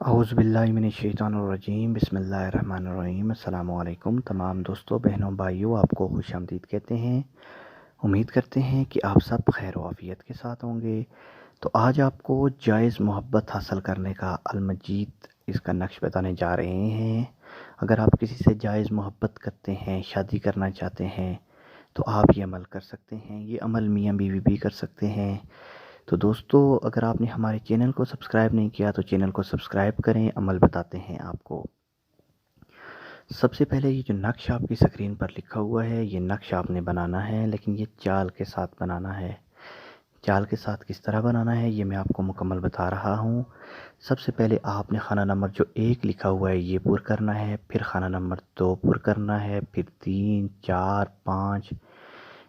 اعوذ باللہ من الشیطان الرجیم، بسم اللہ الرحمن الرحیم۔ السلام علیکم تمام دوستوں، بہنوں، بھائیوں، آپ کو خوش آمدید کہتے ہیں۔ امید کرتے ہیں کہ آپ سب خیر و عافیت کے ساتھ ہوں گے۔ تو آج آپ کو جائز محبت حاصل کرنے کا المجید اس کا نقش بتانے جا رہے ہیں۔ اگر آپ کسی سے جائز محبت کرتے ہیں، شادی کرنا چاہتے ہیں، تو آپ یہ عمل کر سکتے ہیں۔ یہ عمل میاں بیوی بھی کر سکتے ہیں۔ تو دوستو، اگر آپ نے ہمارے چینل کو سبسکرائب نہیں کیا تو چینل کو سبسکرائب کریں۔ عمل بتاتے ہیں آپ کو۔ سب سے پہلے یہ جو نقش آپ کی اسکرین پر لکھا ہوا ہے، یہ نقش آپ نے بنانا ہے، لیکن یہ چال کے ساتھ بنانا ہے۔ چال کے ساتھ کس طرح بنانا ہے یہ میں آپ کو مکمل بتا رہا ہوں۔ سب سے پہلے آپ نے خانہ نمبر جو 1 لکھا ہوا ہے یہ پر کرنا ہے، پھر خانہ نمبر 2 پر کرنا ہے، پھر 3 4 5،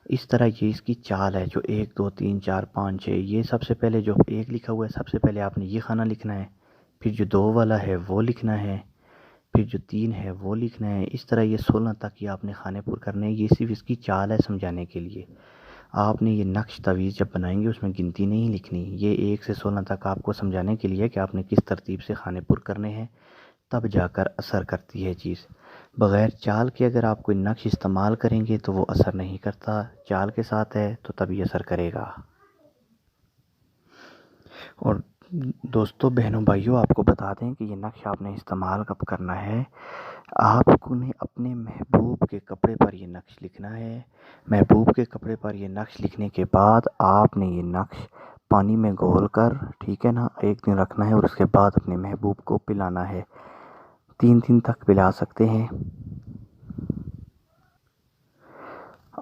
اس طرح یہ اس کی چال ہے جو 1 2 3 4 5 6۔ یہ سب سے پہلے جو 1 لکھا ہوا ہے، سب سے پہلے آپ نے یہ خانہ لکھنا ہے، پھر جو 2 والا ہے وہ لکھنا ہے، پھر جو 3 ہے وہ لکھنا ہے۔ اس طرح یہ 16 تک یہ آپ نے خانے پر کرنے ہیں۔ یہ صرف اس کی چال ہے سمجھانے کے لیے۔ آپ نے یہ نقش تویز جب بنائیں گے اس میں گنتی نہیں لکھنی، یہ 1 سے 16 تک آپ کو سمجھانے کے لیے کہ آپ نے کس ترتیب سے خانے پر کرنے ہیں، تب جا کر اثر کرتی ہے چیز۔ بغیر چال کے اگر آپ کوئی نقش استعمال کریں گے تو وہ اثر نہیں کرتا، چال کے ساتھ ہے تو تبھی اثر کرے گا۔ اور دوستو، بہنوں، بھائیوں، آپ کو بتا دیں کہ یہ نقش آپ نے استعمال کب کرنا ہے۔ آپ کو نے اپنے محبوب کے کپڑے پر یہ نقش لکھنا ہے۔ محبوب کے کپڑے پر یہ نقش لکھنے کے بعد آپ نے یہ نقش پانی میں گھول کر، ٹھیک ہے نا، 1 دن رکھنا ہے، اور اس کے بعد اپنے محبوب کو پلانا ہے۔ 3 دن تک پلا سکتے ہیں۔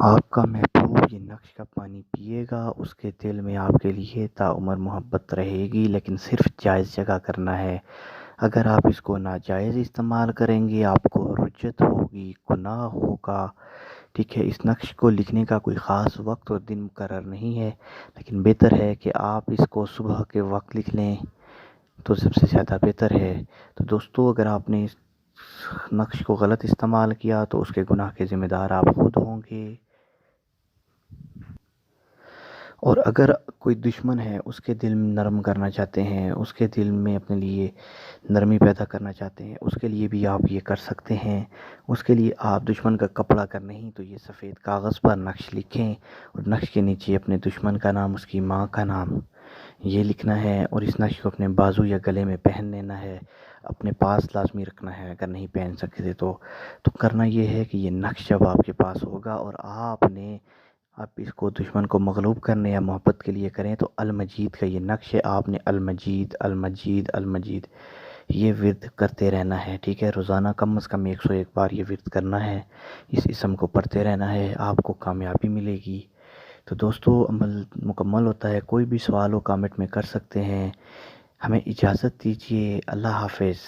آپ کا محبوب یہ نقش کا پانی پیے گا، اس کے دل میں آپ کے لیے تاعمر محبت رہے گی، لیکن صرف جائز جگہ کرنا ہے۔ اگر آپ اس کو ناجائز استعمال کریں گے آپ کو رجت ہوگی، گناہ ہوگا، ٹھیک ہے۔ اس نقش کو لکھنے کا کوئی خاص وقت اور دن مقرر نہیں ہے، لیکن بہتر ہے کہ آپ اس کو صبح کے وقت لکھ لیں تو سب سے زیادہ بہتر ہے۔ تو دوستو، اگر آپ نے اس نقش کو غلط استعمال کیا تو اس کے گناہ کے ذمہ دار آپ خود ہوں گے۔ اور اگر کوئی دشمن ہے، اس کے دل میں نرم کرنا چاہتے ہیں، اس کے دل میں اپنے لیے نرمی پیدا کرنا چاہتے ہیں، اس کے لیے بھی آپ یہ کر سکتے ہیں۔ اس کے لیے آپ دشمن کا کپڑا کر نہیں تو یہ سفید کاغذ پر نقش لکھیں، اور نقش کے نیچے اپنے دشمن کا نام، اس کی ماں کا نام یہ لکھنا ہے، اور اس نقش کو اپنے بازو یا گلے میں پہن لینا ہے۔ اپنے پاس لازمی رکھنا ہے، اگر نہیں پہن سکتے تو کرنا یہ ہے کہ یہ نقش جب آپ کے پاس ہوگا اور آپ اس کو دشمن کو مغلوب کرنے یا محبت کے لیے کریں تو المجید کا یہ نقش ہے، آپ نے المجید المجید المجید یہ ورد کرتے رہنا ہے، ٹھیک ہے۔ روزانہ کم از کم 101 بار یہ ورد کرنا ہے، اس اسم کو پڑھتے رہنا ہے، آپ کو کامیابی ملے گی۔ تو دوستو، عمل مکمل ہوتا ہے۔ کوئی بھی سوال ہو کامنٹ میں کر سکتے ہیں۔ ہمیں اجازت دیجیے، اللہ حافظ۔